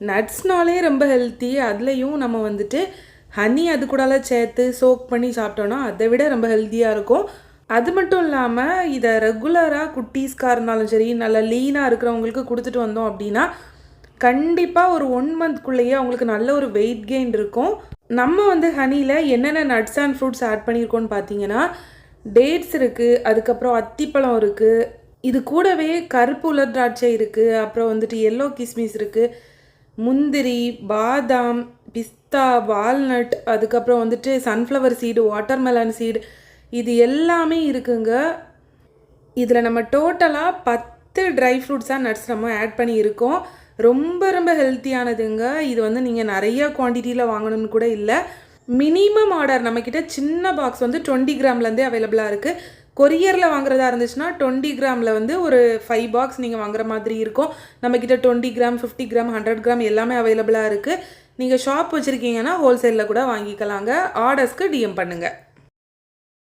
நட்ஸ்னாலே ரொம்ப ஹெல்த்தி. அதுலேயும் நம்ம வந்துட்டு ஹனி அது கூடலாம் சேர்த்து சோக் பண்ணி சாப்பிட்டோன்னா அதை விட ரொம்ப ஹெல்த்தியாக இருக்கும். அது மட்டும் இல்லாமல் இதை ரெகுலராக குட்டீஸ்க்காக இருந்தாலும் சரி, நல்லா லீனாக இருக்கிறவங்களுக்கு கொடுத்துட்டு வந்தோம் அப்படின்னா கண்டிப்பாக ஒரு 1 மந்த்க்குள்ளேயே அவங்களுக்கு நல்ல ஒரு வெயிட் கெயின் இருக்கும். நம்ம வந்து ஹனியில் என்னென்ன நட்ஸ் அண்ட் ஃப்ரூட்ஸ் ஆட் பண்ணியிருக்கோன்னு பார்த்தீங்கன்னா, டேட்ஸ் இருக்குது, அதுக்கப்புறம் அத்திப்பழம் இருக்குது, இது கூடவே கருப்பு உலர் திராட்சை இருக்குது, அப்புறம் வந்துட்டு எல்லோ கிஸ்மிஸ் இருக்குது, முந்திரி, பாதாம், பிஸ்தா, வால்நட், அதுக்கப்புறம் வந்துட்டு சன்ஃப்ளவர் சீடு, வாட்டர்மெலன் சீடு, இது எல்லாமே இருக்குங்க. இதில் நம்ம டோட்டலாக 10 ட்ரை ஃப்ரூட்ஸாக நட்ஸ் நம்ம ஆட் பண்ணியிருக்கோம். ரொம்ப ரொம்ப ஹெல்த்தியானதுங்க. இது வந்து நீங்கள் நிறைய குவான்டிட்டியில் வாங்கணும்னு கூட இல்லை. மினிமம் ஆர்டர் நம்மக்கிட்ட சின்ன பாக்ஸ் வந்து 20 கிராம்லேருந்தே அவைலபிளாக இருக்குது. கொரியரில் வாங்குறதா இருந்துச்சுன்னா 20 கிராமில் வந்து ஒரு 5 பாக்ஸ் நீங்கள் வாங்குற மாதிரி இருக்கும். நம்மக்கிட்ட 20 கிராம், 50 கிராம், 100 கிராம் எல்லாமே அவைலபிளாக இருக்குது. நீங்கள் ஷாப் வச்சுருக்கீங்கன்னா ஹோல்சேலில் கூட வாங்கிக்கலாங்க. ஆர்டர்ஸ்க்கு டிஎம் பண்ணுங்கள்.